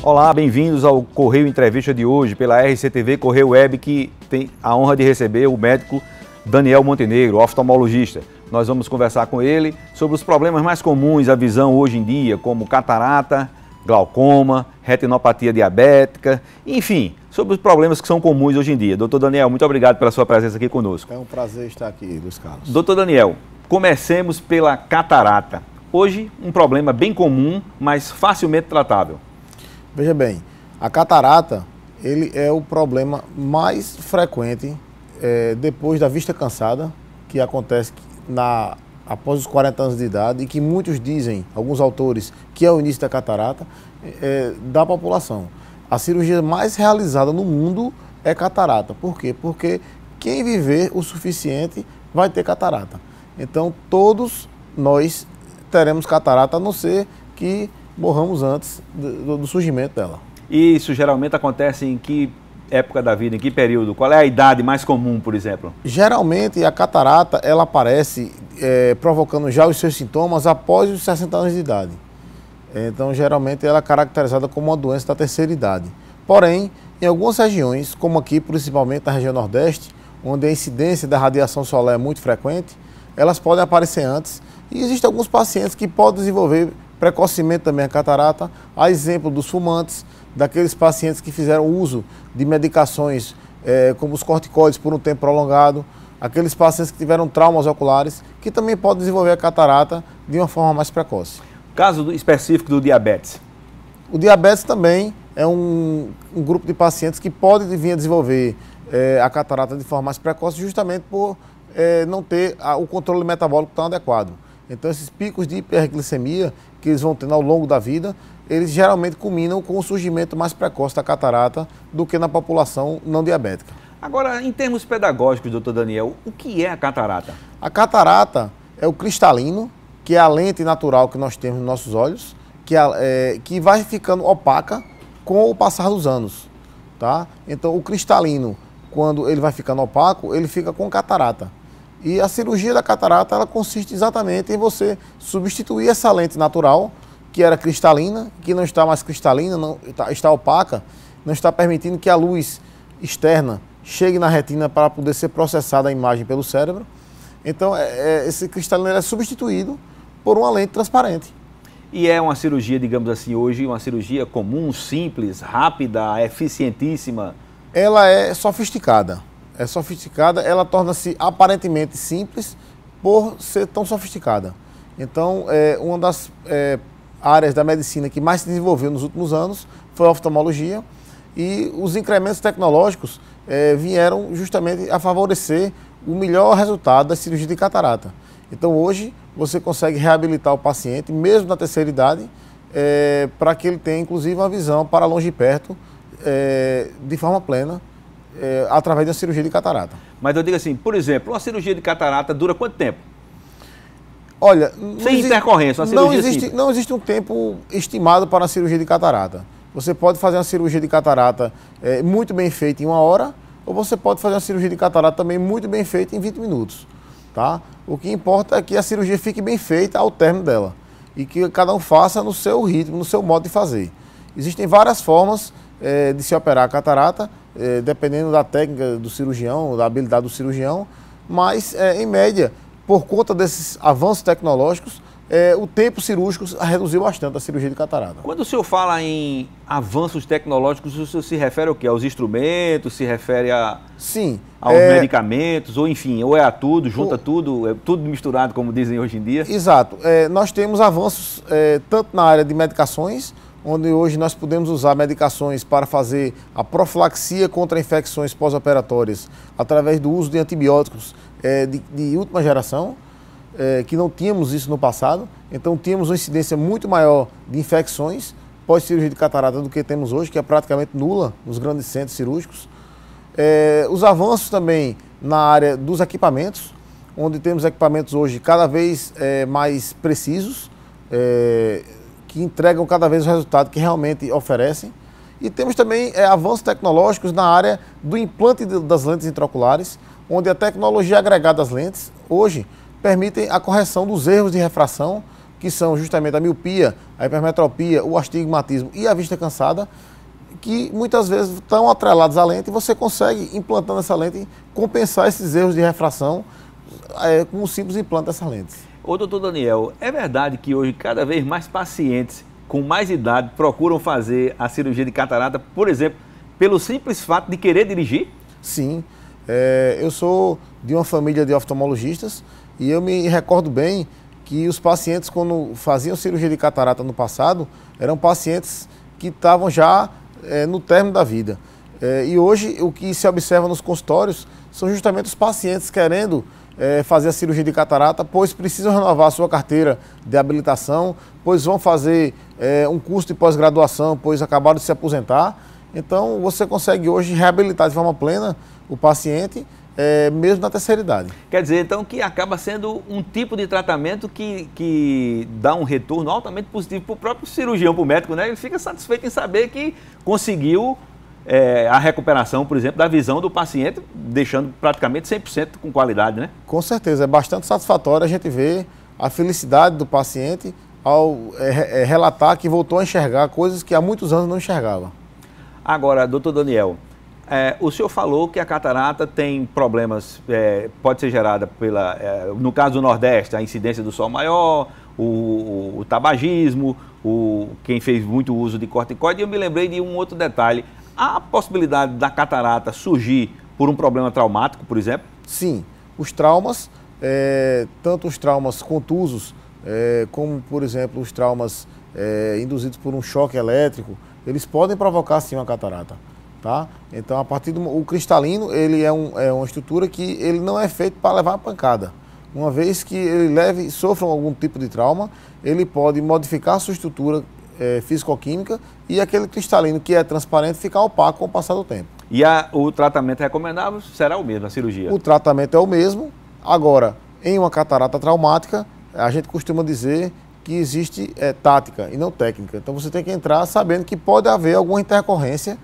Olá, bem-vindos ao Correio Entrevista de hoje pela RCTV Correio Web, que tem a honra de receber o médico Daniel Montenegro, oftalmologista. Nós vamos conversar com ele sobre os problemas mais comuns à visão hoje em dia, como catarata, glaucoma, retinopatia diabética, enfim, sobre os problemas que são comuns hoje em dia. Doutor Daniel, muito obrigado pela sua presença aqui conosco. É um prazer estar aqui, Luiz Carlos. Doutor Daniel, comecemos pela catarata. Hoje, um problema bem comum, mas facilmente tratável. Veja bem, a catarata, ele é o problema mais frequente depois da vista cansada, que acontece após os 40 anos de idade e que muitos dizem, alguns autores, que é o início da catarata da população. A cirurgia mais realizada no mundo é catarata. Por quê? Porque quem viver o suficiente vai ter catarata. Então, todos nós teremos catarata, a não ser que morramos antes do surgimento dela. E isso geralmente acontece em que época da vida, em que período? Qual é a idade mais comum, por exemplo? Geralmente a catarata ela aparece provocando já os seus sintomas após os 60 anos de idade. Então geralmente ela é caracterizada como uma doença da terceira idade. Porém, em algumas regiões, como aqui principalmente na região Nordeste, onde a incidência da radiação solar é muito frequente, elas podem aparecer antes e existem alguns pacientes que podem desenvolver precocemente também a catarata, a exemplo dos fumantes, daqueles pacientes que fizeram uso de medicações como os corticoides por um tempo prolongado, aqueles pacientes que tiveram traumas oculares, que também podem desenvolver a catarata de uma forma mais precoce. Caso específico do diabetes? O diabetes também é um grupo de pacientes que pode vir a desenvolver a catarata de forma mais precoce, justamente por não ter o controle metabólico tão adequado. Então esses picos de hiperglicemia que eles vão tendo ao longo da vida, eles geralmente culminam com o surgimento mais precoce da catarata do que na população não diabética. Agora, em termos pedagógicos, doutor Daniel, o que é a catarata? A catarata é o cristalino, que é a lente natural que nós temos nos nossos olhos, que vai ficando opaca com o passar dos anos. Tá? Então o cristalino, quando ele vai ficando opaco, ele fica com catarata. E a cirurgia da catarata, ela consiste exatamente em você substituir essa lente natural, que era cristalina, que não está mais cristalina, está opaca, não está permitindo que a luz externa chegue na retina para poder ser processada a imagem pelo cérebro. Então, esse cristalino é substituído por uma lente transparente. E é uma cirurgia, digamos assim, hoje, uma cirurgia comum, simples, rápida, eficientíssima? Ela é sofisticada. Ela torna-se aparentemente simples por ser tão sofisticada. Então, uma das áreas da medicina que mais se desenvolveu nos últimos anos foi a oftalmologia, e os incrementos tecnológicos vieram justamente a favorecer o melhor resultado da cirurgia de catarata. Então, hoje, você consegue reabilitar o paciente, mesmo na terceira idade, para que ele tenha, inclusive, uma visão para longe e perto, de forma plena, através da cirurgia de catarata. Mas eu digo assim, por exemplo, uma cirurgia de catarata dura quanto tempo? Olha, sem intercorrência, uma cirurgia não existe um tempo estimado para a cirurgia de catarata. Você pode fazer uma cirurgia de catarata muito bem feita em 1 hora, ou você pode fazer uma cirurgia de catarata também muito bem feita em 20 minutos. Tá? O que importa é que a cirurgia fique bem feita ao término dela e que cada um faça no seu ritmo, no seu modo de fazer. Existem várias formas de se operar a catarata, dependendo da técnica do cirurgião, da habilidade do cirurgião, mas, em média, por conta desses avanços tecnológicos, o tempo cirúrgico reduziu bastante a cirurgia de catarata. Quando o senhor fala em avanços tecnológicos, o senhor se refere ao quê? Aos instrumentos, se refere aos medicamentos, ou enfim, ou é a tudo, junta tudo, é tudo misturado, como dizem hoje em dia? Exato. Nós temos avanços tanto na área de medicações, onde hoje nós podemos usar medicações para fazer a profilaxia contra infecções pós-operatórias através do uso de antibióticos de última geração, que não tínhamos isso no passado. Então tínhamos uma incidência muito maior de infecções pós-cirurgia de catarata do que temos hoje, que é praticamente nula nos grandes centros cirúrgicos. Os avanços também na área dos equipamentos, onde temos equipamentos hoje cada vez mais precisos, que entregam cada vez o resultado que realmente oferecem. E temos também avanços tecnológicos na área do implante das lentes intraoculares, onde a tecnologia agregada às lentes, hoje, permitem a correção dos erros de refração que são justamente a miopia, a hipermetropia, o astigmatismo e a vista cansada, que muitas vezes estão atrelados à lente e você consegue, implantando essa lente, compensar esses erros de refração com um simples implante dessas lentes. Ô, doutor Daniel, é verdade que hoje cada vez mais pacientes com mais idade procuram fazer a cirurgia de catarata, por exemplo, pelo simples fato de querer dirigir? Sim, eu sou de uma família de oftalmologistas e eu me recordo bem que os pacientes, quando faziam cirurgia de catarata no passado, eram pacientes que estavam já no término da vida. E hoje o que se observa nos consultórios são justamente os pacientes querendo fazer a cirurgia de catarata, pois precisam renovar a sua carteira de habilitação, pois vão fazer um curso de pós-graduação, pois acabaram de se aposentar. Então você consegue hoje reabilitar de forma plena o paciente, mesmo na terceira idade. Quer dizer, então, que acaba sendo um tipo de tratamento que dá um retorno altamente positivo para o próprio cirurgião, para o médico, né? Ele fica satisfeito em saber que conseguiu a recuperação, por exemplo, da visão do paciente, deixando praticamente 100% com qualidade, né? Com certeza, é bastante satisfatório a gente ver a felicidade do paciente ao relatar que voltou a enxergar coisas que há muitos anos não enxergava. Agora, doutor Daniel, o senhor falou que a catarata tem problemas, pode ser gerada no caso do Nordeste, a incidência do sol maior, o tabagismo, quem fez muito uso de corticoide, e eu me lembrei de um outro detalhe. Há a possibilidade da catarata surgir por um problema traumático, por exemplo? Sim, os traumas, tanto os traumas contusos, como, por exemplo, os traumas induzidos por um choque elétrico, eles podem provocar, sim, uma catarata. Tá? Então, a partir o cristalino, ele é uma estrutura que ele não é feito para levar uma pancada. Uma vez que ele sofra algum tipo de trauma, ele pode modificar a sua estrutura físico-química e aquele cristalino que é transparente ficar opaco com o passar do tempo. E o tratamento recomendável será o mesmo, a cirurgia? O tratamento é o mesmo. Agora, em uma catarata traumática, a gente costuma dizer que existe tática e não técnica. Então você tem que entrar sabendo que pode haver alguma intercorrência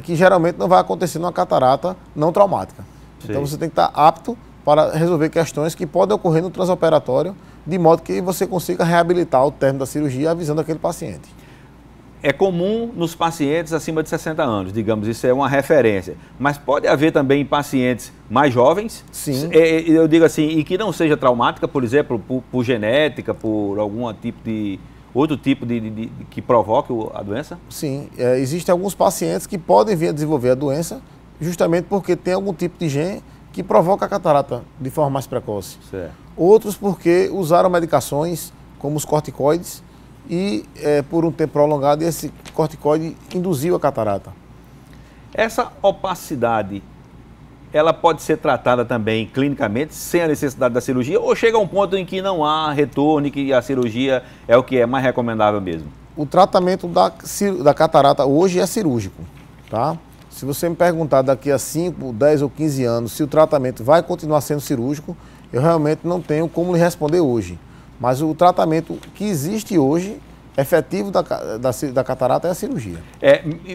que geralmente não vai acontecer numa catarata não traumática. Sim. Então você tem que estar apto para resolver questões que podem ocorrer no transoperatório, de modo que você consiga reabilitar o término da cirurgia avisando aquele paciente. É comum nos pacientes acima de 60 anos, digamos, isso é uma referência. Mas pode haver também em pacientes mais jovens? Sim. Eu digo assim, e que não seja traumática, por exemplo, por genética, por algum tipo de... outro tipo que provoque a doença? Sim, existem alguns pacientes que podem vir a desenvolver a doença justamente porque tem algum tipo de gene que provoca a catarata de forma mais precoce. Certo. Outros porque usaram medicações como os corticoides e por um tempo prolongado esse corticoide induziu a catarata. Essa opacidade, ela pode ser tratada também clinicamente sem a necessidade da cirurgia ou chega a um ponto em que não há retorno e que a cirurgia é o que é mais recomendável mesmo? O tratamento da catarata hoje é cirúrgico, tá? Se você me perguntar daqui a 5, 10 ou 15 anos se o tratamento vai continuar sendo cirúrgico, eu realmente não tenho como lhe responder hoje. Mas o tratamento que existe hoje, efetivo da catarata, é a cirurgia.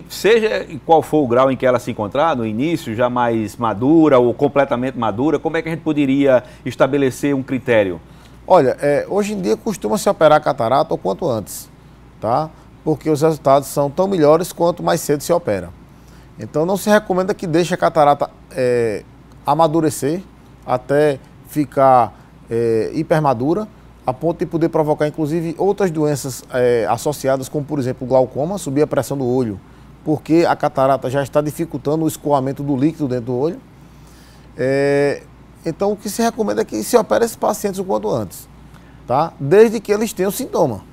Seja qual for o grau em que ela se encontrar, no início, já mais madura ou completamente madura, como é que a gente poderia estabelecer um critério? Olha, hoje em dia costuma-se operar a catarata o quanto antes, tá? Porque os resultados são tão melhores quanto mais cedo se opera. Então não se recomenda que deixe a catarata amadurecer até ficar hipermadura, a ponto de poder provocar inclusive outras doenças associadas, como por exemplo o glaucoma, subir a pressão do olho, porque a catarata já está dificultando o escoamento do líquido dentro do olho. Então o que se recomenda é que se opere esses pacientes o quanto antes, tá? Desde que eles tenham sintoma.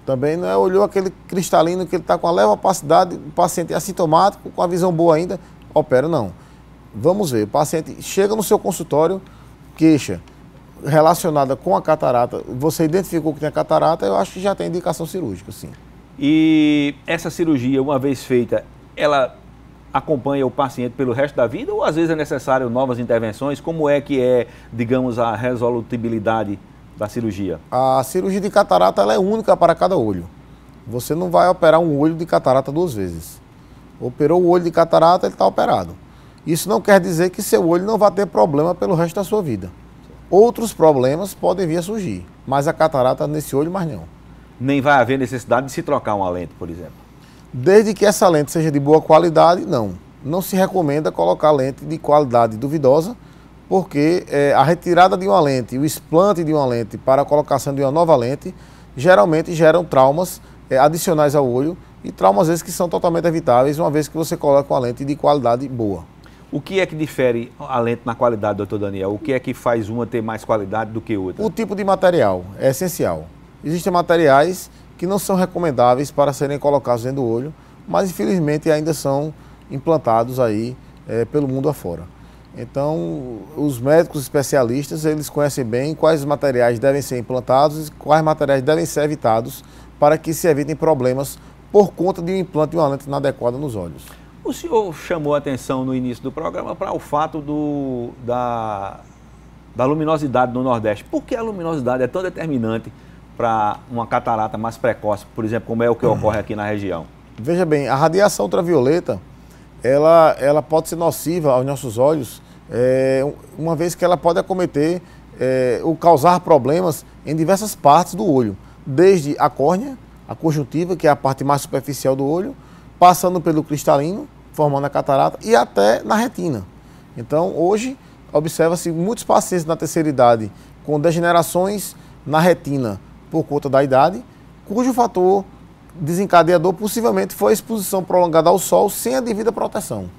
Também não olhou aquele cristalino que ele está com a leve opacidade, o paciente é assintomático, com a visão boa ainda, opera não. Vamos ver, o paciente chega no seu consultório, queixa relacionada com a catarata, você identificou que tem a catarata, eu acho que já tem indicação cirúrgica, sim. E essa cirurgia, uma vez feita, ela acompanha o paciente pelo resto da vida ou às vezes é necessário novas intervenções? Como é que digamos, a resolutibilidade da cirurgia? A cirurgia de catarata ela é única para cada olho. Você não vai operar um olho de catarata 2 vezes. Operou o olho de catarata, ele está operado. Isso não quer dizer que seu olho não vai ter problema pelo resto da sua vida. Outros problemas podem vir a surgir, mas a catarata nesse olho, mais não. Nem vai haver necessidade de se trocar uma lente, por exemplo. Desde que essa lente seja de boa qualidade, não. Não se recomenda colocar lente de qualidade duvidosa, porque a retirada de uma lente, o explante de uma lente para a colocação de uma nova lente, geralmente geram traumas adicionais ao olho, e traumas esses que são totalmente evitáveis, uma vez que você coloca uma lente de qualidade boa. O que é que difere a lente na qualidade, doutor Daniel? O que é que faz uma ter mais qualidade do que outra? O tipo de material é essencial. Existem materiais que não são recomendáveis para serem colocados dentro do olho, mas infelizmente ainda são implantados aí pelo mundo afora. Então, os médicos especialistas, eles conhecem bem quais materiais devem ser implantados e quais materiais devem ser evitados para que se evitem problemas por conta de um implante de uma lente inadequada nos olhos. O senhor chamou a atenção no início do programa para o fato da luminosidade no Nordeste. Por que a luminosidade é tão determinante para uma catarata mais precoce, por exemplo, como é o que ocorre aqui na região? Veja bem, a radiação ultravioleta, ela pode ser nociva aos nossos olhos, uma vez que ela pode acometer ou causar problemas em diversas partes do olho, desde a córnea, a conjuntiva, que é a parte mais superficial do olho, passando pelo cristalino, formando a catarata, e até na retina. Então, hoje, observa-se muitos pacientes na terceira idade com degenerações na retina por conta da idade, cujo fator desencadeador possivelmente foi a exposição prolongada ao sol sem a devida proteção.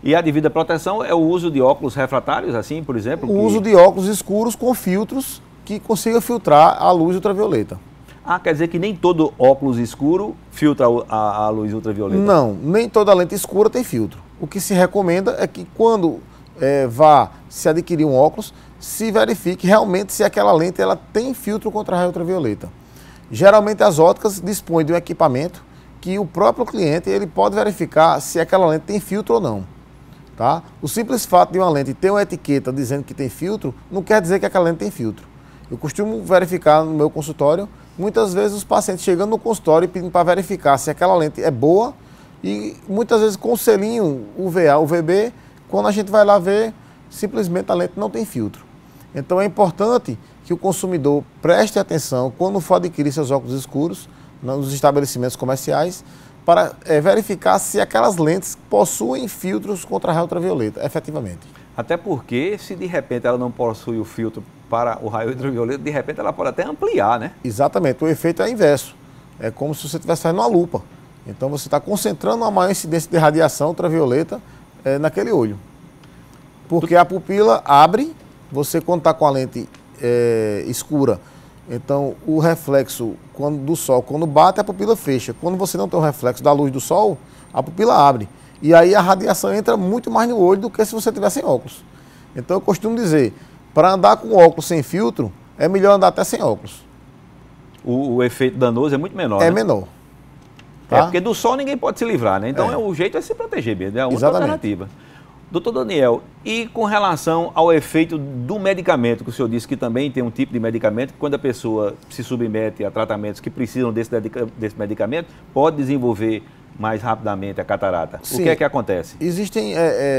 E a devida proteção é o uso de óculos refratários, assim, por exemplo? O uso de óculos escuros com filtros que consigam filtrar a luz ultravioleta. Ah, quer dizer que nem todo óculos escuro filtra a luz ultravioleta? Não, nem toda lente escura tem filtro. O que se recomenda é que quando vá se adquirir um óculos, se verifique realmente se aquela lente ela tem filtro contra a raio ultravioleta. Geralmente as óticas dispõem de um equipamento que o próprio cliente ele pode verificar se aquela lente tem filtro ou não. Tá? O simples fato de uma lente ter uma etiqueta dizendo que tem filtro, não quer dizer que aquela lente tem filtro. Eu costumo verificar no meu consultório, muitas vezes os pacientes chegando no consultório e pedindo para verificar se aquela lente é boa e muitas vezes com o selinho UVA, UVB, quando a gente vai lá ver, simplesmente a lente não tem filtro. Então é importante que o consumidor preste atenção quando for adquirir seus óculos escuros nos estabelecimentos comerciais para verificar se aquelas lentes possuem filtros contra a raio ultravioleta, efetivamente. Até porque, se de repente ela não possui o filtro para o raio ultravioleta, de repente ela pode até ampliar, né? Exatamente, o efeito é inverso. É como se você estivesse fazendo uma lupa. Então você está concentrando uma maior incidência de radiação ultravioleta naquele olho. Porque a pupila abre, você quando está com a lente escura, então o reflexo do sol, quando bate, a pupila fecha. Quando você não tem o reflexo da luz do sol, a pupila abre. E aí a radiação entra muito mais no olho do que se você tivesse sem óculos. Então eu costumo dizer, para andar com óculos sem filtro, é melhor andar até sem óculos. O efeito danoso é muito menor, É né? menor. Tá? Porque do sol ninguém pode se livrar, né? Então o jeito é se proteger mesmo, é a única Exatamente. alternativa. Doutor Daniel, e com relação ao efeito do medicamento, que o senhor disse que também tem um tipo de medicamento, que quando a pessoa se submete a tratamentos que precisam desse medicamento, pode desenvolver mais rapidamente a catarata. Sim. O que é que acontece? Existem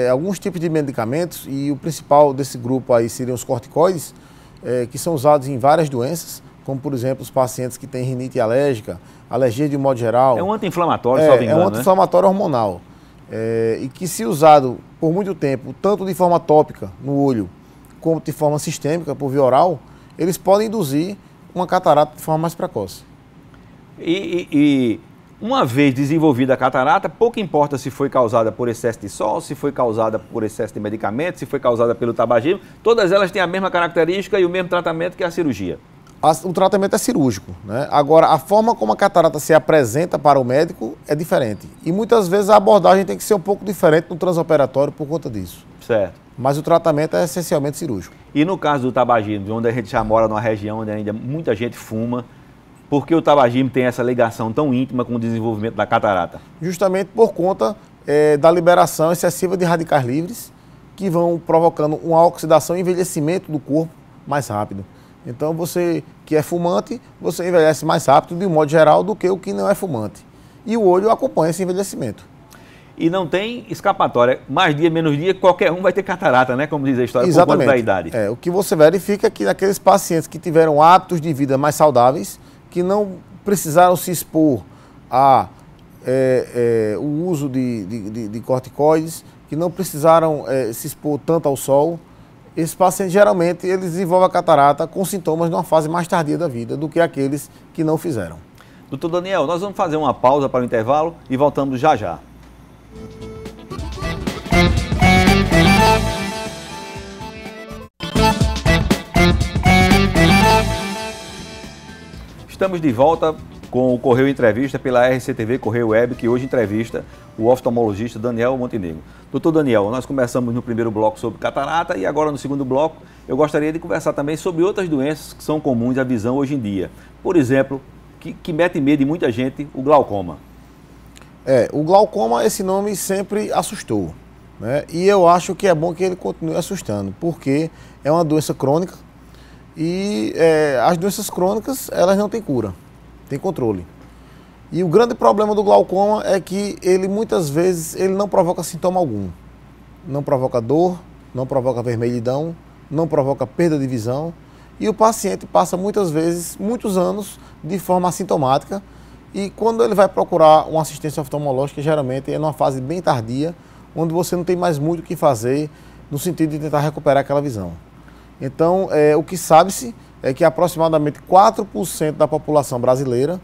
alguns tipos de medicamentos e o principal desse grupo aí seriam os corticoides, que são usados em várias doenças, como por exemplo os pacientes que têm rinite alérgica, alergia de um modo geral. É um anti-inflamatório, salvo engano, é um anti-inflamatório hormonal. E que se usado por muito tempo, tanto de forma tópica no olho, como de forma sistêmica, por via oral, eles podem induzir uma catarata de forma mais precoce. E uma vez desenvolvida a catarata, pouco importa se foi causada por excesso de sol, se foi causada por excesso de medicamento, se foi causada pelo tabagismo, todas elas têm a mesma característica e o mesmo tratamento que a cirurgia. O tratamento é cirúrgico, né? Agora, a forma como a catarata se apresenta para o médico é diferente. E muitas vezes a abordagem tem que ser um pouco diferente no transoperatório por conta disso. Certo. Mas o tratamento é essencialmente cirúrgico. E no caso do tabagismo, onde a gente já mora numa região onde ainda muita gente fuma, por que o tabagismo tem essa ligação tão íntima com o desenvolvimento da catarata? Justamente por conta da liberação excessiva de radicais livres, que vão provocando uma oxidação e envelhecimento do corpo mais rápido. Então você que é fumante, você envelhece mais rápido de um modo geral do que o que não é fumante. E o olho acompanha esse envelhecimento. E não tem escapatória. Mais dia, menos dia, qualquer um vai ter catarata, né? Como diz a história, Exatamente. por conta da idade. O que você verifica é que naqueles pacientes que tiveram hábitos de vida mais saudáveis, que não precisaram se expor a o uso de corticoides, que não precisaram se expor tanto ao sol, esses pacientes geralmente eles desenvolvem a catarata com sintomas numa fase mais tardia da vida do que aqueles que não fizeram. Doutor Daniel, nós vamos fazer uma pausa para o intervalo e voltamos já já. Estamos de volta com o Correio Entrevista pela RCTV Correio Web, que hoje entrevista o oftalmologista Daniel Montenegro. Doutor Daniel, nós conversamos no primeiro bloco sobre catarata e agora no segundo bloco eu gostaria de conversar também sobre outras doenças que são comuns à visão hoje em dia. Por exemplo, que mete medo de muita gente, o glaucoma. O glaucoma, esse nome sempre assustou, né? E eu acho que é bom que ele continue assustando, porque é uma doença crônica e as doenças crônicas, elas não têm cura, tem controle. E o grande problema do glaucoma é que ele muitas vezes ele não provoca sintoma algum. Não provoca dor, não provoca vermelhidão, não provoca perda de visão. E o paciente passa muitas vezes, muitos anos, de forma assintomática. E quando ele vai procurar uma assistência oftalmológica, geralmente é numa fase bem tardia, onde você não tem mais muito o que fazer, no sentido de tentar recuperar aquela visão. Então, o que sabe-se é que aproximadamente 4% da população brasileira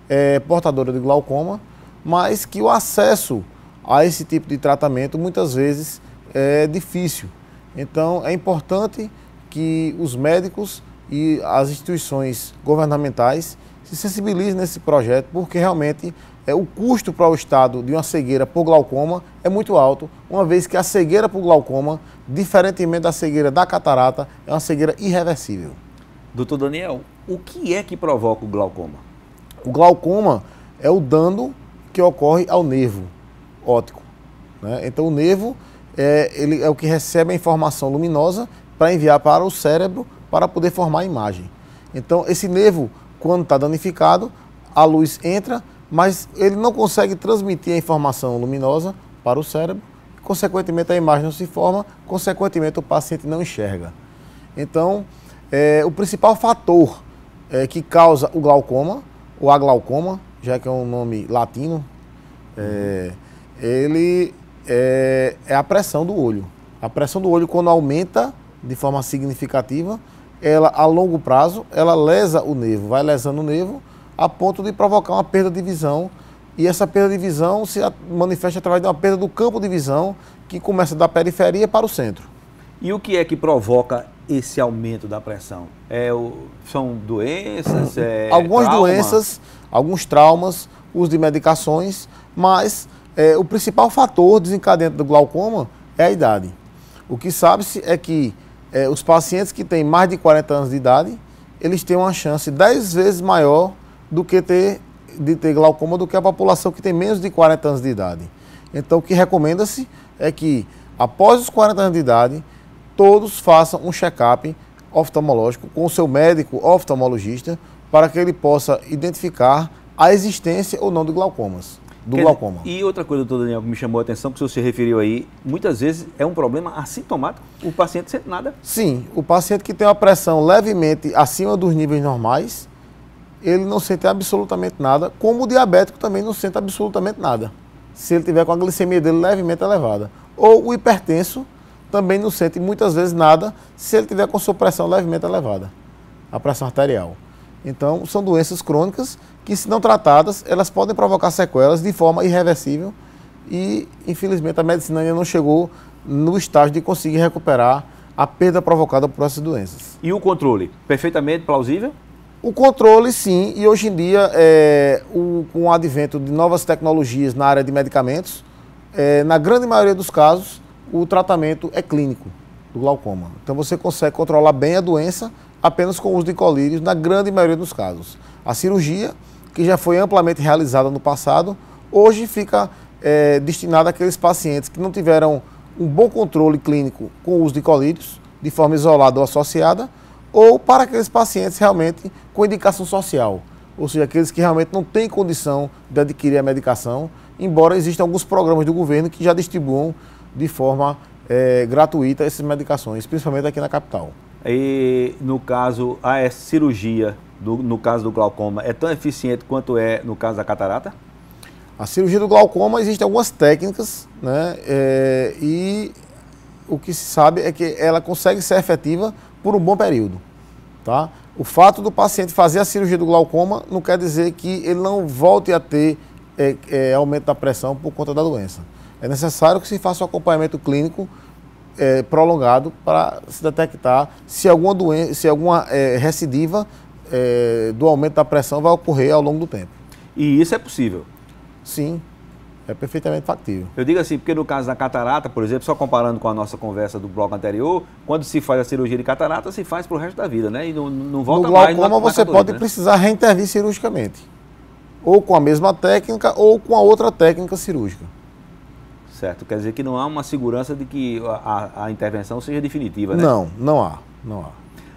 é portadora de glaucoma, mas que o acesso a esse tipo de tratamento muitas vezes é difícil. Então, é importante que os médicos e as instituições governamentais se sensibilizem nesse projeto, porque realmente o custo para o Estado de uma cegueira por glaucoma é muito alto, uma vez que a cegueira por glaucoma, diferentemente da cegueira da catarata, é uma cegueira irreversível. Doutor Daniel, o que é que provoca o glaucoma? O glaucoma é o dano que ocorre ao nervo óptico, né? Então o nervo ele é o que recebe a informação luminosa para enviar para o cérebro para poder formar a imagem. Então esse nervo, quando está danificado, a luz entra, mas ele não consegue transmitir a informação luminosa para o cérebro, consequentemente a imagem não se forma, consequentemente o paciente não enxerga. Então, o principal fator que causa o glaucoma, o aglaucoma, já que é um nome latino, ele é a pressão do olho. A pressão do olho, quando aumenta de forma significativa, ela a longo prazo, ela lesa o nervo, vai lesando o nervo a ponto de provocar uma perda de visão. E essa perda de visão se manifesta através de uma perda do campo de visão que começa da periferia para o centro. E o que é que provoca esse aumento da pressão? São doenças? Algumas trauma? doenças, alguns traumas, uso de medicações, mas o principal fator desencadeante do glaucoma é a idade. O que sabe-se é que os pacientes que têm mais de 40 anos de idade, eles têm uma chance 10 vezes maior do que de ter glaucoma do que a população que tem menos de 40 anos de idade. Então o que recomenda-se é que após os 40 anos de idade, todos façam um check-up oftalmológico com o seu médico oftalmologista para que ele possa identificar a existência ou não de glaucomas. Glaucoma. E outra coisa, doutor Daniel, que me chamou a atenção, que o senhor se referiu aí, muitas vezes é um problema assintomático, o paciente sente nada. Sim, o paciente que tem uma pressão levemente acima dos níveis normais, ele não sente absolutamente nada, como o diabético também não sente absolutamente nada, se ele tiver com a glicemia dele levemente elevada. Ou o hipertenso também não sente muitas vezes nada, se ele tiver com sua pressão levemente elevada, a pressão arterial. Então, são doenças crônicas que, se não tratadas, elas podem provocar sequelas de forma irreversível e, infelizmente, a medicina ainda não chegou no estágio de conseguir recuperar a perda provocada por essas doenças. E o controle? Perfeitamente plausível? O controle, sim, e hoje em dia, com o advento de novas tecnologias na área de medicamentos, na grande maioria dos casos, o tratamento é clínico do glaucoma. Então, você consegue controlar bem a doença apenas com o uso de colírios, na grande maioria dos casos. A cirurgia, que já foi amplamente realizada no passado, hoje fica destinada àqueles pacientes que não tiveram um bom controle clínico com o uso de colírios, de forma isolada ou associada, ou para aqueles pacientes realmente com indicação social, ou seja, aqueles que realmente não têm condição de adquirir a medicação embora existam alguns programas do governo que já distribuam de forma gratuita essas medicações, principalmente aqui na capital. E no caso, a cirurgia, no caso do glaucoma, é tão eficiente quanto é no caso da catarata? A cirurgia do glaucoma existem algumas técnicas, né? E o que se sabe é que ela consegue ser efetiva por um bom período. Tá? O fato do paciente fazer a cirurgia do glaucoma não quer dizer que ele não volte a ter aumento da pressão por conta da doença. É necessário que se faça um acompanhamento clínico prolongado para se detectar se alguma doença, se alguma recidiva do aumento da pressão vai ocorrer ao longo do tempo. E isso é possível? Sim, é perfeitamente factível. Eu digo assim, porque no caso da catarata, por exemplo, só comparando com a nossa conversa do bloco anterior, quando se faz a cirurgia de catarata, se faz para o resto da vida, né? E não volta mais. No glaucoma você pode precisar reintervir cirurgicamente. Ou com a mesma técnica, ou com a outra técnica cirúrgica. Certo, quer dizer que não há uma segurança de que a intervenção seja definitiva, né? Não há.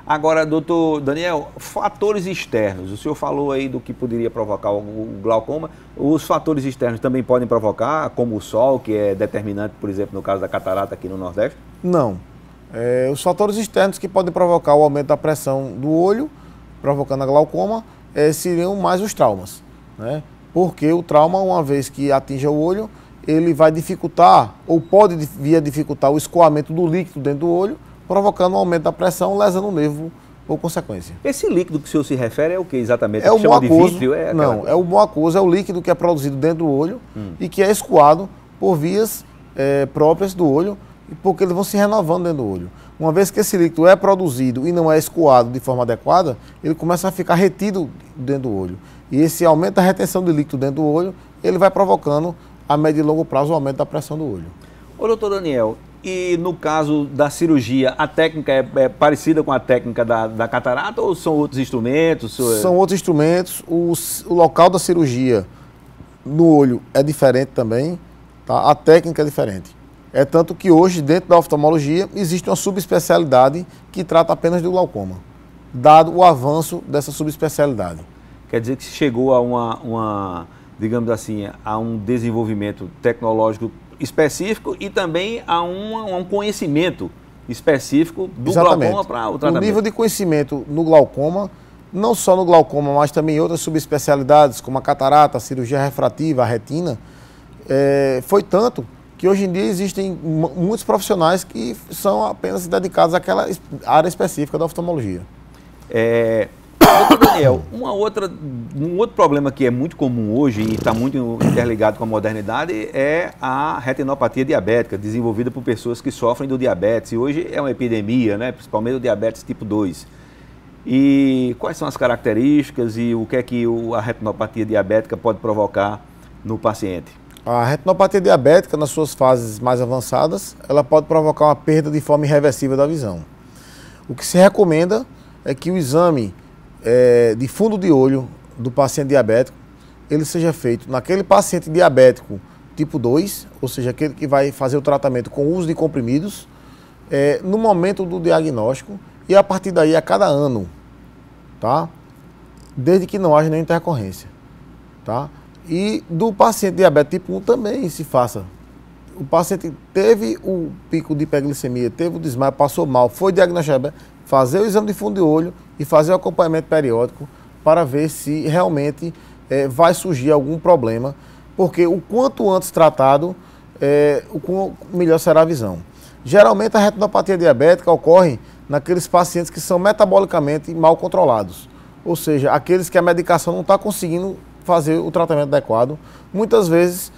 Agora, doutor Daniel, fatores externos, o senhor falou aí do que poderia provocar o glaucoma, os fatores externos também podem provocar, como o sol, que é determinante, por exemplo, no caso da catarata aqui no Nordeste? Não. Os fatores externos que podem provocar o aumento da pressão do olho, provocando a glaucoma, seriam mais os traumas, né? Porque o trauma, uma vez que atinja o olho, ele vai dificultar, ou pode vir a dificultar o escoamento do líquido dentro do olho, provocando um aumento da pressão, lesando o nervo por consequência. Esse líquido que o senhor se refere é o que exatamente? É o mucoso. Não, é o mucoso, é o líquido que é produzido dentro do olho e que é escoado por vias próprias do olho, porque eles vão se renovando dentro do olho. Uma vez que esse líquido é produzido e não é escoado de forma adequada, ele começa a ficar retido dentro do olho. E esse aumento da retenção de líquido dentro do olho, ele vai provocando, a médio e longo prazo, o aumento da pressão do olho. Ô, doutor Daniel, e no caso da cirurgia, a técnica é parecida com a técnica da catarata ou são outros instrumentos? São outros instrumentos. O local da cirurgia no olho é diferente também, tá? A técnica é diferente. É tanto que hoje, dentro da oftalmologia, existe uma subespecialidade que trata apenas do glaucoma, dado o avanço dessa subespecialidade. Quer dizer que se chegou a digamos assim, a um desenvolvimento tecnológico específico e também a um conhecimento específico do glaucoma para o tratamento. O nível de conhecimento no glaucoma, não só no glaucoma, mas também em outras subespecialidades, como a catarata, a cirurgia refrativa, a retina, foi tanto que hoje em dia existem muitos profissionais que são apenas dedicados àquela área específica da oftalmologia. Doutor Daniel, um outro problema que é muito comum hoje e está muito interligado com a modernidade é a retinopatia diabética, desenvolvida por pessoas que sofrem do diabetes. E hoje é uma epidemia, né? Principalmente o diabetes tipo 2. E quais são as características e o que é que a retinopatia diabética pode provocar no paciente? A retinopatia diabética, nas suas fases mais avançadas, ela pode provocar uma perda de forma irreversível da visão. O que se recomenda é que o exame de fundo de olho do paciente diabético, ele seja feito naquele paciente diabético tipo 2, ou seja, aquele que vai fazer o tratamento com uso de comprimidos, no momento do diagnóstico e a partir daí a cada ano, tá? Desde que não haja nenhuma intercorrência, tá? E do paciente diabético tipo 1 também se faça. O paciente teve o pico de hiperglicemia, teve o desmaio, passou mal, foi diagnosticado, fazer o exame de fundo de olho e fazer o acompanhamento periódico para ver se realmente vai surgir algum problema, porque o quanto antes tratado, o melhor será a visão. Geralmente a retinopatia diabética ocorre naqueles pacientes que são metabolicamente mal controlados, ou seja, aqueles que a medicação não está conseguindo fazer o tratamento adequado, muitas vezes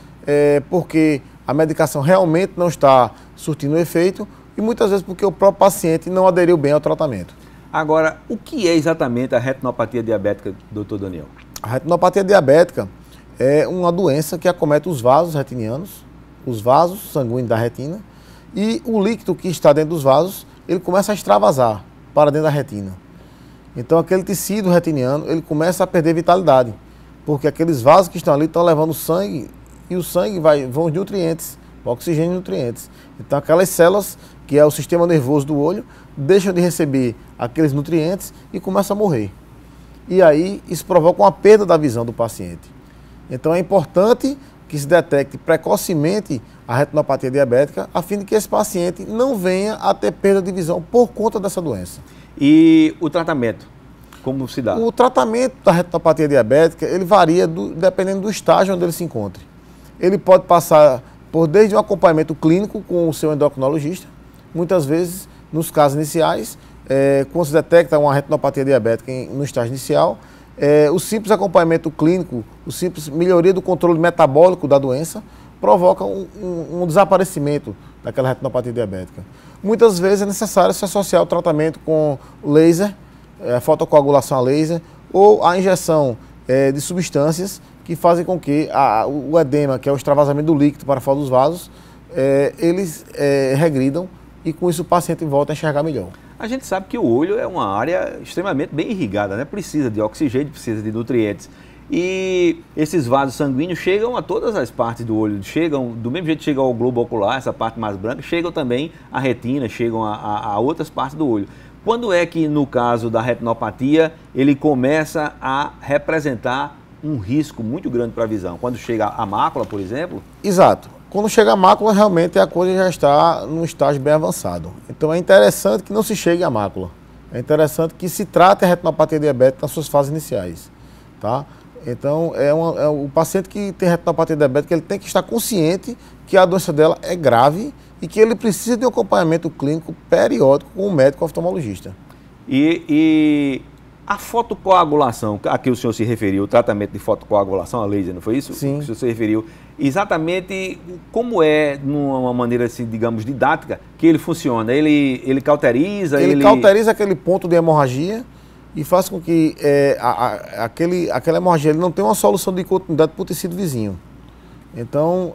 porque a medicação realmente não está surtindo efeito e muitas vezes porque o próprio paciente não aderiu bem ao tratamento. Agora, o que é exatamente a retinopatia diabética, doutor Daniel? A retinopatia diabética é uma doença que acomete os vasos retinianos, os vasos sanguíneos da retina, e o líquido que está dentro dos vasos, ele começa a extravasar para dentro da retina. Então aquele tecido retiniano, ele começa a perder vitalidade, porque aqueles vasos que estão ali estão levando sangue, e o sangue vão os nutrientes, o oxigênio e nutrientes. Então aquelas células, que é o sistema nervoso do olho, deixam de receber aqueles nutrientes e começam a morrer. E aí isso provoca uma perda da visão do paciente. Então é importante que se detecte precocemente a retinopatia diabética, a fim de que esse paciente não venha a ter perda de visão por conta dessa doença. E o tratamento, como se dá? O tratamento da retinopatia diabética, ele varia dependendo do estágio onde ele se encontre. Ele pode passar por desde um acompanhamento clínico com o seu endocrinologista, muitas vezes, nos casos iniciais, quando se detecta uma retinopatia diabética no estágio inicial, o simples acompanhamento clínico, o simples melhoria do controle metabólico da doença, provoca um desaparecimento daquela retinopatia diabética. Muitas vezes é necessário se associar o tratamento com laser, fotocoagulação a laser, ou a injeção de substâncias que fazem com que o edema, que é o extravasamento do líquido para fora dos vasos, eles regridam e com isso o paciente volta a enxergar melhor. A gente sabe que o olho é uma área extremamente bem irrigada, né? Precisa de oxigênio, precisa de nutrientes. E esses vasos sanguíneos chegam a todas as partes do olho, chegam, do mesmo jeito que chegam ao globo ocular, essa parte mais branca, chegam também à retina, chegam a outras partes do olho. Quando é que, no caso da retinopatia, ele começa a representar um risco muito grande para a visão? Quando chega a mácula, por exemplo? Exato. Quando chega a mácula, realmente a coisa já está num estágio bem avançado. Então é interessante que não se chegue à mácula. É interessante que se trate a retinopatia diabética nas suas fases iniciais, tá? Então, o paciente que tem retinopatia diabética, ele tem que estar consciente que a doença dela é grave e que ele precisa de um acompanhamento clínico periódico com o médico oftalmologista. E a fotocoagulação, a que o senhor se referiu, o tratamento de fotocoagulação a laser, não foi isso? Sim. Que o senhor se referiu. Exatamente como é, numa maneira, assim, digamos, didática, que ele funciona? Ele cauteriza? Ele cauteriza aquele ponto de hemorragia e faz com que aquela hemorragia ele não tenha uma solução de continuidade para o tecido vizinho. Então,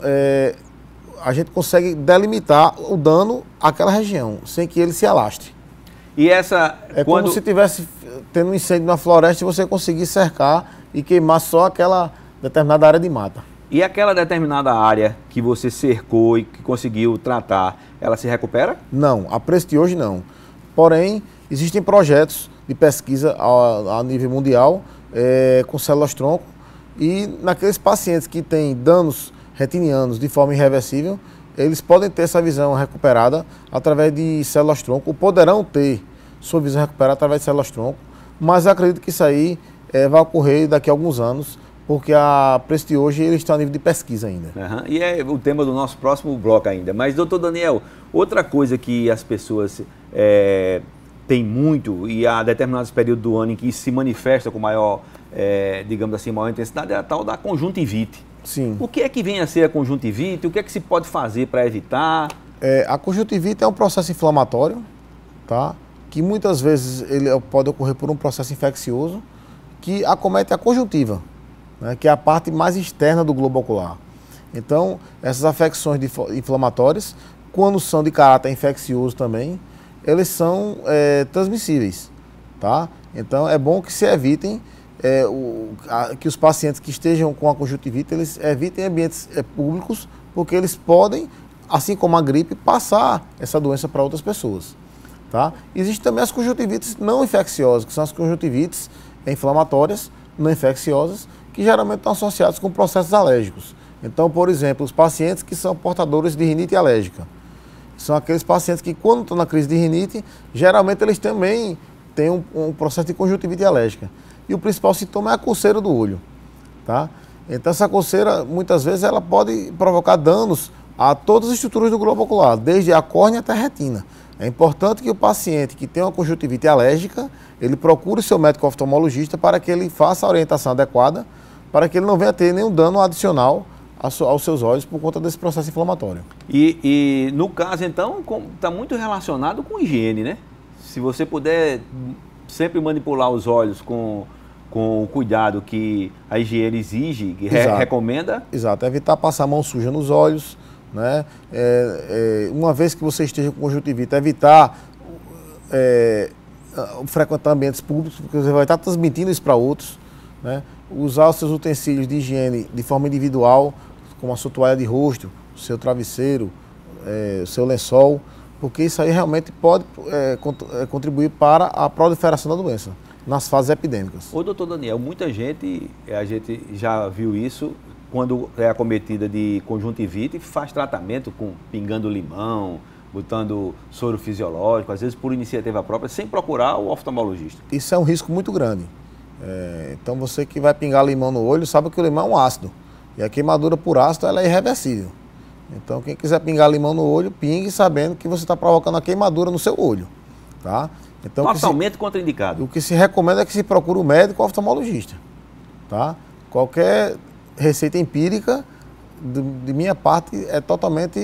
a gente consegue delimitar o dano àquela região, sem que ele se alastre. E essa... Como se estivesse tendo um incêndio na floresta e você conseguir cercar e queimar só aquela determinada área de mata. E aquela determinada área que você cercou e que conseguiu tratar, ela se recupera? Não, a preço de hoje não. Porém, existem projetos de pesquisa a nível mundial com células-tronco e naqueles pacientes que têm danos retinianos de forma irreversível, eles podem ter essa visão recuperada através de células-tronco, ou poderão ter sua visão recuperada através de células-tronco, mas eu acredito que isso aí vai ocorrer daqui a alguns anos, porque a preço de hoje eles estão a nível de pesquisa ainda. Uhum. E é o tema do nosso próximo bloco ainda. Mas, doutor Daniel, outra coisa que as pessoas têm muito, e há determinados períodos do ano em que isso se manifesta com maior, digamos assim, maior intensidade, é a tal da conjuntivite. Sim. O que é que vem a ser a conjuntivite? O que é que se pode fazer para evitar? A conjuntivite é um processo inflamatório, tá? Que muitas vezes ele pode ocorrer por um processo infeccioso que acomete a conjuntiva, né? Que é a parte mais externa do globo ocular. Então, essas afecções inflamatórias, quando são de caráter infeccioso também, eles são transmissíveis, tá? Então, é bom que se evitem que os pacientes que estejam com a conjuntivite, eles evitem ambientes públicos, porque eles podem, assim como a gripe, passar essa doença para outras pessoas. Tá? Existem também as conjuntivites não infecciosas, que são as conjuntivites inflamatórias, não infecciosas, que geralmente estão associadas com processos alérgicos. Então, por exemplo, os pacientes que são portadores de rinite alérgica. São aqueles pacientes que, quando estão na crise de rinite, geralmente eles também têm um processo de conjuntivite alérgica. E o principal sintoma é a coceira do olho, tá? Então essa coceira, muitas vezes, ela pode provocar danos a todas as estruturas do globo ocular, desde a córnea até a retina. É importante que o paciente que tem uma conjuntivite alérgica, ele procure o seu médico oftalmologista para que ele faça a orientação adequada, para que ele não venha ter nenhum dano adicional aos seus olhos por conta desse processo inflamatório. E no caso, então, está muito relacionado com higiene, né? Se você puder sempre manipular os olhos com o cuidado que a higiene exige, que recomenda. Exato, evitar passar a mão suja nos olhos, né? Uma vez que você esteja com conjuntivite, evitar frequentar ambientes públicos, porque você vai estar transmitindo isso para outros, né? Usar os seus utensílios de higiene de forma individual, como a sua toalha de rosto, o seu travesseiro, o seu lençol, porque isso aí realmente pode contribuir para a proliferação da doença nas fases epidêmicas. Ô, doutor Daniel, muita gente, a gente já viu isso, quando é acometida de conjuntivite, faz tratamento com pingando limão, botando soro fisiológico, às vezes por iniciativa própria, sem procurar o oftalmologista. Isso é um risco muito grande. Então você que vai pingar limão no olho sabe que o limão é um ácido. E a queimadura por ácido ela é irreversível. Então quem quiser pingar limão no olho, pingue sabendo que você está provocando a queimadura no seu olho. Tá? Então, totalmente contraindicado. O que se recomenda é que se procure o médico ou oftalmologista. Tá? Qualquer receita empírica, de minha parte, é totalmente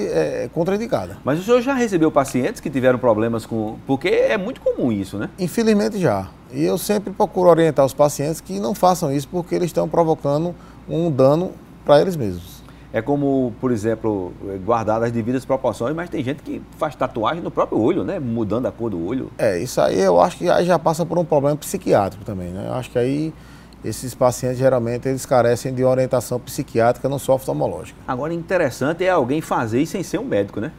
contraindicada. Mas o senhor já recebeu pacientes que tiveram problemas com... Porque é muito comum isso, né? Infelizmente já. E eu sempre procuro orientar os pacientes que não façam isso porque eles estão provocando um dano para eles mesmos. É como, por exemplo, guardar as devidas proporções, mas tem gente que faz tatuagem no próprio olho, né? Mudando a cor do olho. Isso aí eu acho que aí já passa por um problema psiquiátrico também, né? Eu acho que aí esses pacientes geralmente eles carecem de orientação psiquiátrica, não só oftalmológica. Agora, interessante é alguém fazer isso sem ser um médico, né?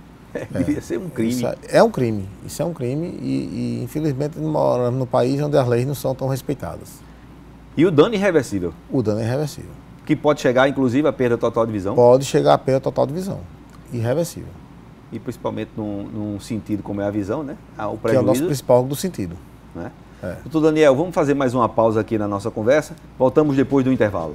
Devia ser um crime. É um crime, isso é um crime e infelizmente moramos no país onde as leis não são tão respeitadas. E o dano irreversível? O dano é irreversível. Que pode chegar, inclusive, à perda total de visão? Pode chegar à perda total de visão, irreversível. E principalmente num sentido como é a visão, né? O prejuízo, que é o nosso principal do sentido. Né? Doutor Daniel, vamos fazer mais uma pausa aqui na nossa conversa. Voltamos depois do intervalo.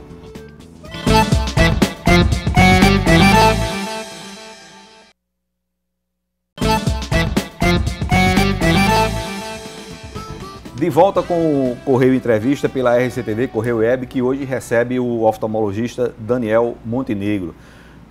De volta com o Correio Entrevista pela RCTV, Correio Web, que hoje recebe o oftalmologista Daniel Montenegro.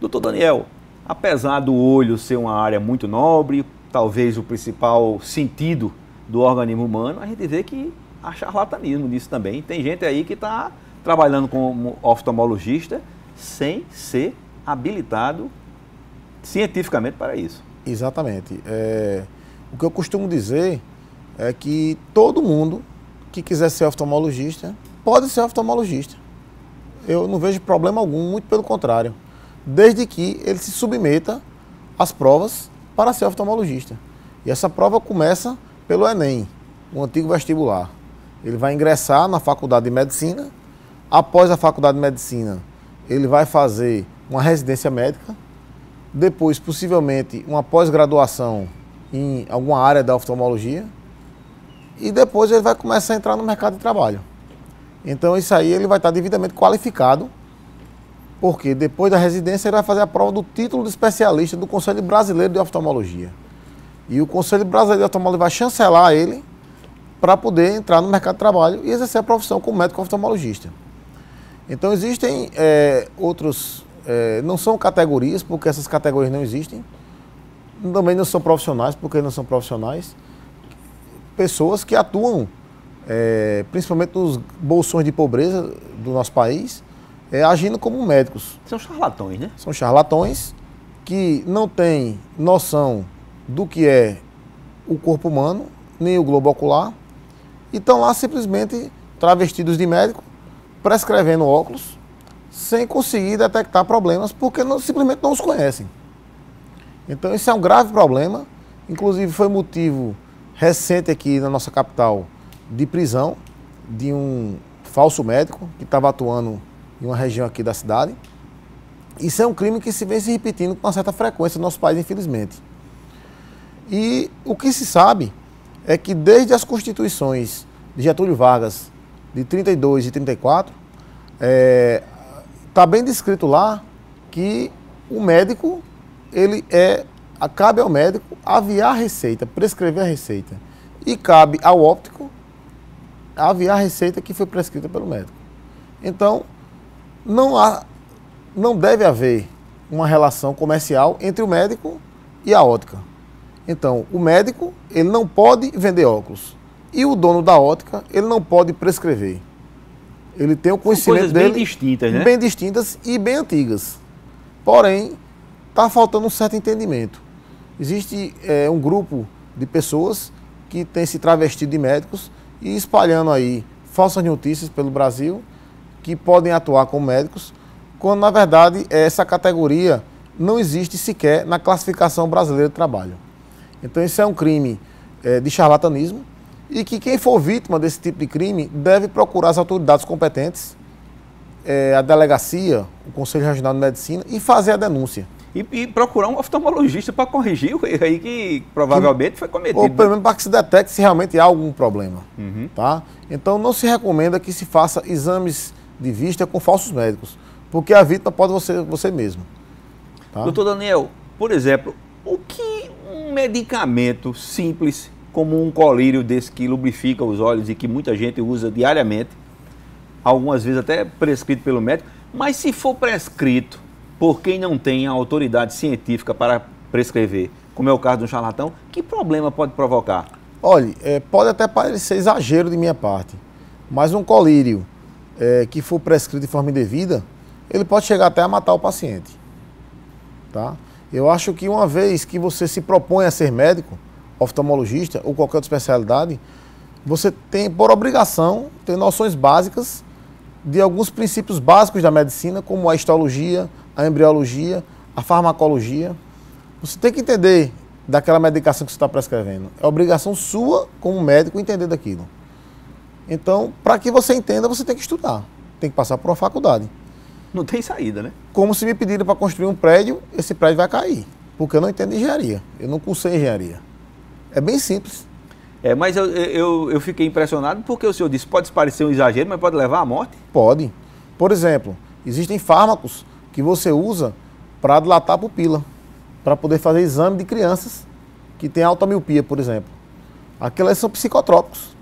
Doutor Daniel, apesar do olho ser uma área muito nobre, talvez o principal sentido do organismo humano, a gente vê que há charlatanismo nisso também. Tem gente aí que está trabalhando como oftalmologista sem ser habilitado cientificamente para isso. Exatamente. O que eu costumo dizer é que todo mundo que quiser ser oftalmologista pode ser oftalmologista. Eu não vejo problema algum, muito pelo contrário. Desde que ele se submeta às provas para ser oftalmologista. E essa prova começa pelo Enem, o antigo vestibular. Ele vai ingressar na faculdade de medicina. Após a faculdade de medicina, ele vai fazer uma residência médica. Depois, possivelmente, uma pós-graduação em alguma área da oftalmologia. E depois ele vai começar a entrar no mercado de trabalho. Então isso aí ele vai estar devidamente qualificado, porque depois da residência ele vai fazer a prova do título de especialista do Conselho Brasileiro de Oftalmologia. E o Conselho Brasileiro de Oftalmologia vai chancelar ele para poder entrar no mercado de trabalho e exercer a profissão como médico oftalmologista. Então existem outros, não são categorias, porque essas categorias não existem, também não são profissionais, porque não são profissionais, pessoas que atuam, principalmente nos bolsões de pobreza do nosso país, agindo como médicos. São charlatões, né? São charlatões que não têm noção do que é o corpo humano, nem o globo ocular, e estão lá simplesmente travestidos de médico, prescrevendo óculos, sem conseguir detectar problemas, porque simplesmente não os conhecem. Então isso é um grave problema, inclusive foi motivo recente aqui na nossa capital de prisão de um falso médico que estava atuando em uma região aqui da cidade. Isso é um crime que se vem se repetindo com uma certa frequência no nosso país, infelizmente. E o que se sabe é que desde as constituições de Getúlio Vargas de 32 e 34, está bem descrito lá que o médico, cabe ao médico aviar a receita, prescrever a receita. E cabe ao óptico aviar a receita que foi prescrita pelo médico. Então, não deve haver uma relação comercial entre o médico e a ótica. Então, o médico, ele não pode vender óculos. E o dono da ótica, ele não pode prescrever. Ele tem o conhecimento dele... bem distintas, né? Bem distintas e bem antigas. Porém, está faltando um certo entendimento. Existe um grupo de pessoas que tem se travestido de médicos e espalhando aí falsas notícias pelo Brasil que podem atuar como médicos, quando na verdade essa categoria não existe sequer na classificação brasileira de trabalho. Então isso é um crime de charlatanismo e que quem for vítima desse tipo de crime deve procurar as autoridades competentes a delegacia, o Conselho Regional de Medicina, e fazer a denúncia. E procurar um oftalmologista para corrigir o erro aí que provavelmente foi cometido. Ou pelo menos para que se detecte se realmente há algum problema. Tá? Então não se recomenda que se faça exames de vista com falsos médicos, porque a vítima pode ser você mesmo. Tá? Doutor Daniel, por exemplo, o que um medicamento simples, como um colírio desse que lubrifica os olhos e que muita gente usa diariamente, algumas vezes até prescrito pelo médico, mas se for prescrito por quem não tem a autoridade científica para prescrever, como é o caso de um charlatão, que problema pode provocar? Olha, pode até parecer exagero de minha parte, mas um colírio que for prescrito de forma indevida, ele pode chegar até a matar o paciente. Tá? Eu acho que uma vez que você se propõe a ser médico, oftalmologista ou qualquer outra especialidade, você tem por obrigação ter noções básicas de alguns princípios básicos da medicina, como a histologia, a embriologia, a farmacologia. Você tem que entender daquela medicação que você está prescrevendo. É obrigação sua, como médico, entender daquilo. Então, para que você entenda, você tem que estudar. Tem que passar por uma faculdade. Não tem saída, né? Como se me pedirem para construir um prédio, esse prédio vai cair. Porque eu não entendo engenharia. Eu não cursei engenharia. É bem simples. Mas eu fiquei impressionado porque o senhor disse, pode parecer um exagero, mas pode levar à morte? Pode. Por exemplo, existem fármacos que você usa para dilatar a pupila, para poder fazer exame de crianças que têm alta miopia, por exemplo. Aqueles são psicotrópicos.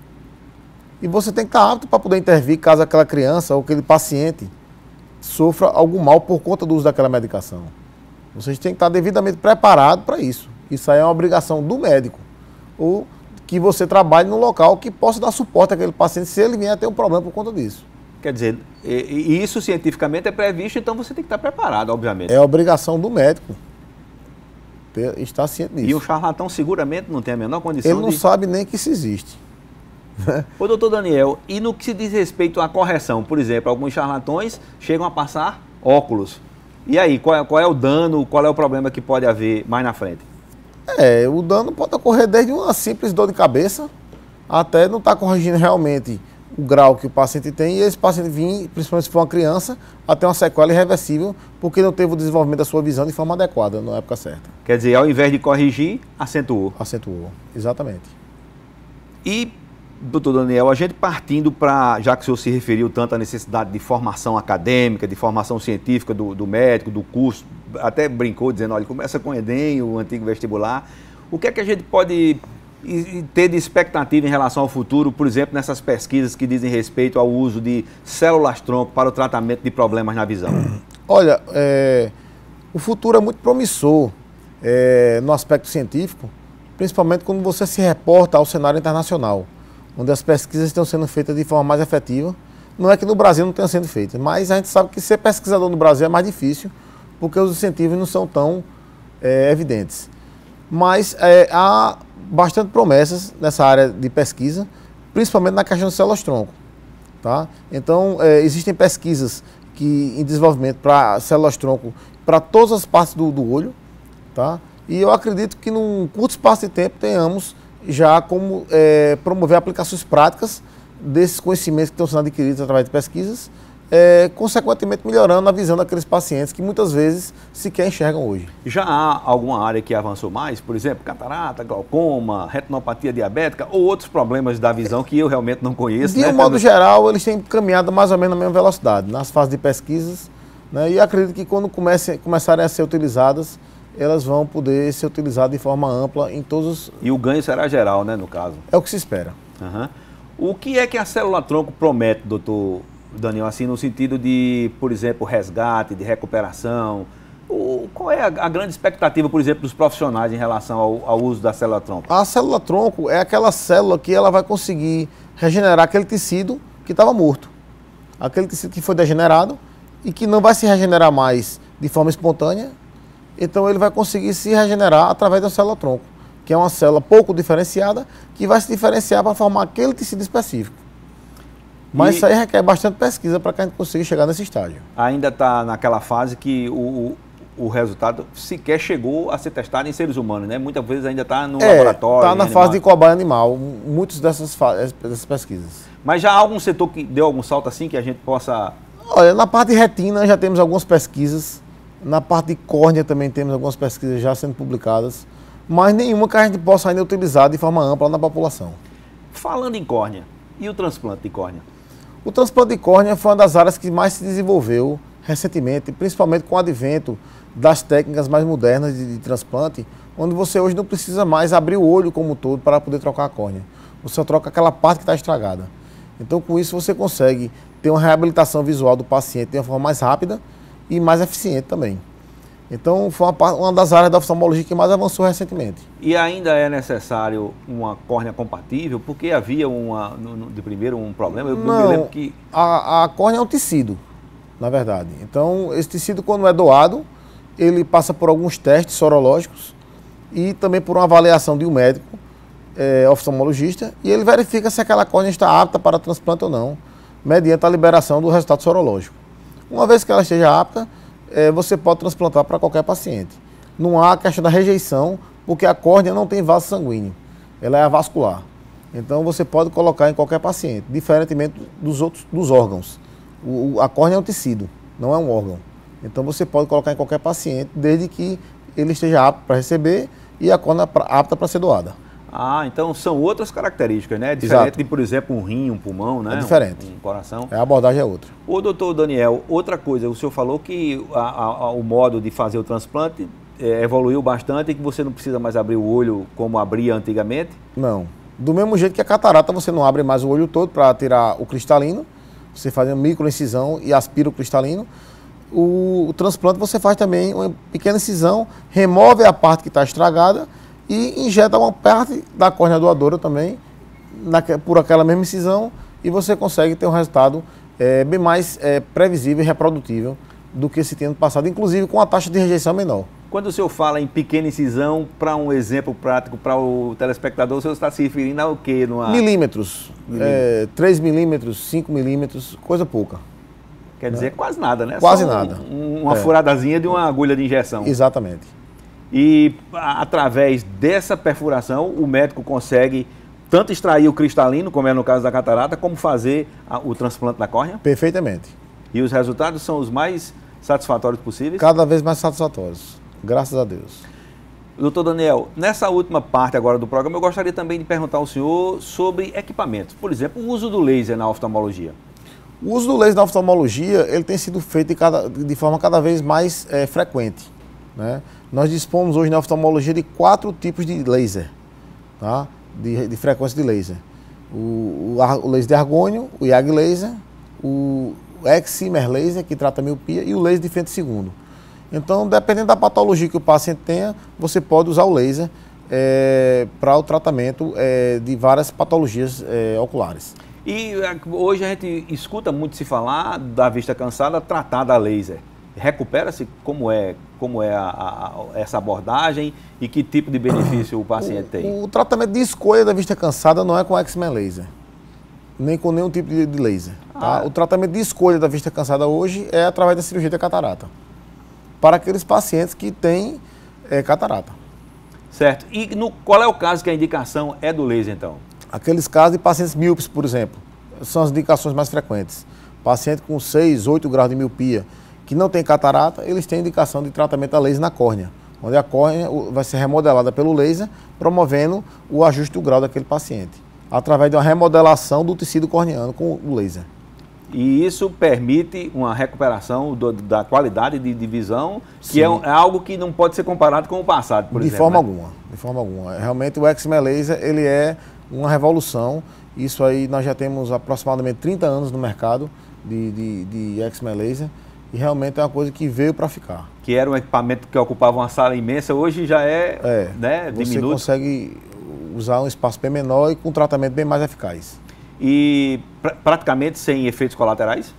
E você tem que estar apto para poder intervir caso aquela criança ou aquele paciente sofra algum mal por conta do uso daquela medicação. Vocês têm que estar devidamente preparado para isso. Isso aí é uma obrigação do médico. Ou que você trabalhe num local que possa dar suporte àquele paciente se ele vier a ter um problema por conta disso. Quer dizer, e isso cientificamente é previsto, então você tem que estar preparado, obviamente. É obrigação do médico estar ciente disso. E o charlatão seguramente não tem a menor condição Ele não sabe nem que isso existe. Ô, doutor Daniel, e no que se diz respeito à correção, por exemplo, alguns charlatões chegam a passar óculos. E aí, qual é o dano, qual é o problema que pode haver mais na frente? O dano pode ocorrer desde uma simples dor de cabeça até não estar corrigindo realmente o grau que o paciente tem, e esse paciente vir, principalmente se for uma criança, até uma sequela irreversível, porque não teve o desenvolvimento da sua visão de forma adequada na época certa. Quer dizer, ao invés de corrigir, acentuou. Acentuou, exatamente. E, doutor Daniel, a gente partindo para, já que o senhor se referiu tanto à necessidade de formação acadêmica, de formação científica do médico, do curso, até brincou dizendo, olha, começa com o Enem, o antigo vestibular, o que é que a gente pode ter de expectativa em relação ao futuro, por exemplo, nessas pesquisas que dizem respeito ao uso de células-tronco para o tratamento de problemas na visão? Olha, o futuro é muito promissor no aspecto científico, principalmente quando você se reporta ao cenário internacional, onde as pesquisas estão sendo feitas de forma mais efetiva. Não é que no Brasil não tenha sendo feitas, mas a gente sabe que ser pesquisador no Brasil é mais difícil, porque os incentivos não são tão evidentes. Mas há bastante promessas nessa área de pesquisa, principalmente na questão de células-tronco. Tá? Então, existem pesquisas em desenvolvimento para células-tronco para todas as partes do olho. Tá? E eu acredito que num curto espaço de tempo tenhamos já como promover aplicações práticas desses conhecimentos que estão sendo adquiridos através de pesquisas, consequentemente melhorando a visão daqueles pacientes que muitas vezes sequer enxergam hoje. Já há alguma área que avançou mais? Por exemplo, catarata, glaucoma, retinopatia diabética ou outros problemas da visão que eu realmente não conheço? De um modo geral, eles têm caminhado mais ou menos na mesma velocidade, nas fases de pesquisas, né? E acredito que quando começarem a ser utilizadas, elas vão poder ser utilizadas de forma ampla em todos os... E o ganho será geral, né, no caso? É o que se espera. Uhum. O que é que a célula-tronco promete, doutor Daniel, assim, no sentido de, por exemplo, resgate, de recuperação? Qual é a grande expectativa, por exemplo, dos profissionais em relação ao uso da célula-tronco? A célula-tronco é aquela célula que ela vai conseguir regenerar aquele tecido que estava morto. Aquele tecido que foi degenerado e que não vai se regenerar mais de forma espontânea. Então ele vai conseguir se regenerar através da célula-tronco, que é uma célula pouco diferenciada, que vai se diferenciar para formar aquele tecido específico. Mas isso aí requer bastante pesquisa para que a gente consiga chegar nesse estágio. Ainda está naquela fase que o resultado sequer chegou a ser testado em seres humanos, né? Muitas vezes ainda está no laboratório. Está na fase de cobaia animal, muitas dessas pesquisas. Mas já há algum setor que deu algum salto assim que a gente possa Olha, na parte de retina já temos algumas pesquisas, na parte de córnea também temos algumas pesquisas já sendo publicadas, mas nenhuma que a gente possa ainda utilizar de forma ampla na população. Falando em córnea, e o transplante de córnea? O transplante de córnea foi uma das áreas que mais se desenvolveu recentemente, principalmente com o advento das técnicas mais modernas de transplante, onde você hoje não precisa mais abrir o olho como um todo para poder trocar a córnea. Você só troca aquela parte que está estragada. Então, com isso, você consegue ter uma reabilitação visual do paciente de uma forma mais rápida e mais eficiente também. Então, foi uma das áreas da oftalmologia que mais avançou recentemente. E ainda é necessário uma córnea compatível? Porque havia de primeiro um problema. Eu me lembro que a córnea é um tecido, na verdade. Então, esse tecido, quando é doado, ele passa por alguns testes sorológicos e também por uma avaliação de um médico oftalmologista, e ele verifica se aquela córnea está apta para transplante ou não, mediante a liberação do resultado sorológico. Uma vez que ela esteja apta, você pode transplantar para qualquer paciente. Não há questão da rejeição, porque a córnea não tem vaso sanguíneo, ela é avascular. Então você pode colocar em qualquer paciente, diferentemente dos órgãos. A córnea é um tecido, não é um órgão. Então você pode colocar em qualquer paciente, desde que ele esteja apto para receber e a córnea apta para ser doada. Ah, então são outras características, né? Diferente Exato. de, por exemplo, um rim, um pulmão, né? É diferente. Um coração. A abordagem é outra. Ô, doutor Daniel, outra coisa, o senhor falou que o modo de fazer o transplante evoluiu bastante e que você não precisa mais abrir o olho como abria antigamente? Não. Do mesmo jeito que a catarata, você não abre mais o olho todo para tirar o cristalino, você faz uma microincisão e aspira o cristalino. O transplante você faz também uma pequena incisão, remove a parte que está estragada e injeta uma parte da córnea doadora também, por aquela mesma incisão, e você consegue ter um resultado bem mais previsível e reprodutível do que se tinha no passado, inclusive com a taxa de rejeição menor. Quando o senhor fala em pequena incisão, para um exemplo prático para o telespectador, o senhor está se referindo ao quê? Milímetros, 3 milímetros, 5 milímetros, coisa pouca. Quer dizer, quase nada, né? Quase Só nada. Uma furadazinha de uma agulha de injeção. Exatamente. E através dessa perfuração, o médico consegue tanto extrair o cristalino, como é no caso da catarata, como fazer o transplante da córnea? Perfeitamente. E os resultados são os mais satisfatórios possíveis? Cada vez mais satisfatórios, graças a Deus. Doutor Daniel, nessa última parte agora do programa, eu gostaria também de perguntar ao senhor sobre equipamentos. Por exemplo, o uso do laser na oftalmologia. O uso do laser na oftalmologia ele tem sido feito de forma cada vez mais frequente, né? Nós dispomos hoje na oftalmologia de 4 tipos de laser, tá? de frequência de laser. O laser de argônio, o YAG laser, o excimer laser, que trata a miopia, e o laser de frente segundo. Então, dependendo da patologia que o paciente tenha, você pode usar o laser para o tratamento de várias patologias oculares. E hoje a gente escuta muito se falar da vista cansada tratada a laser. Recupera-se como é essa abordagem e que tipo de benefício o paciente tem? O tratamento de escolha da vista cansada não é com excimer laser, nem com nenhum tipo de laser. Tá? O tratamento de escolha da vista cansada hoje é através da cirurgia da catarata, para aqueles pacientes que têm catarata. Certo. E qual é o caso que a indicação é do laser, então? Aqueles casos de pacientes míopes, por exemplo, são as indicações mais frequentes. Paciente com 6, 8 graus de miopia, que não tem catarata, eles têm indicação de tratamento a laser na córnea, onde a córnea vai ser remodelada pelo laser, promovendo o ajuste do grau daquele paciente, através de uma remodelação do tecido corneano com o laser. E isso permite uma recuperação da qualidade de visão, que é algo que não pode ser comparado com o passado, por exemplo. De forma alguma. Realmente o excimer laser, ele é uma revolução. Isso aí nós já temos aproximadamente 30 anos no mercado de excimer laser. E realmente é uma coisa que veio para ficar. Que era um equipamento que ocupava uma sala imensa, hoje já né, diminuto. Você consegue usar um espaço bem menor e com um tratamento bem mais eficaz. E praticamente sem efeitos colaterais?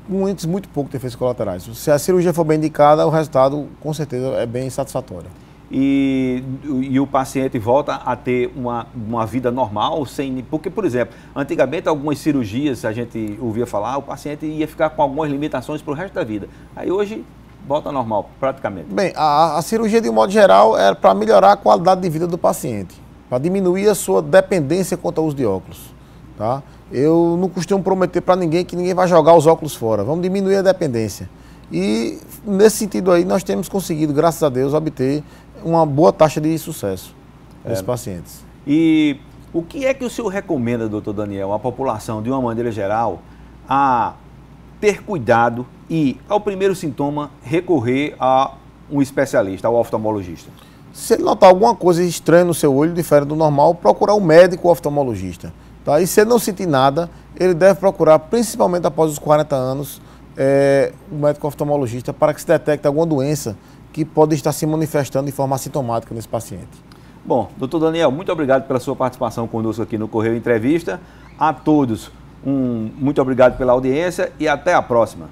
Muito pouco de efeitos colaterais. Se a cirurgia for bem indicada, o resultado com certeza é bem satisfatório. E o paciente volta a ter uma vida normal, porque, por exemplo, antigamente algumas cirurgias, a gente ouvia falar, o paciente ia ficar com algumas limitações para o resto da vida. Aí hoje volta ao normal, praticamente. Bem, a cirurgia de um modo geral era para melhorar a qualidade de vida do paciente, para diminuir a sua dependência quanto ao uso de óculos. Tá? Eu não costumo prometer para ninguém que ninguém vai jogar os óculos fora. Vamos diminuir a dependência. E nesse sentido aí nós temos conseguido, graças a Deus, obter uma boa taxa de sucesso nesses pacientes. E o que é que o senhor recomenda, doutor Daniel, à população, de uma maneira geral, a ter cuidado e, ao primeiro sintoma, recorrer a um especialista, ao oftalmologista? Se ele notar alguma coisa estranha no seu olho, diferente do normal, procurar um médico oftalmologista. Tá? E se ele não sentir nada, ele deve procurar, principalmente após os 40 anos, um médico oftalmologista para que se detecte alguma doença que pode estar se manifestando de forma assintomática nesse paciente. Bom, doutor Daniel, muito obrigado pela sua participação conosco aqui no Correio Entrevista. A todos, muito obrigado pela audiência e até a próxima.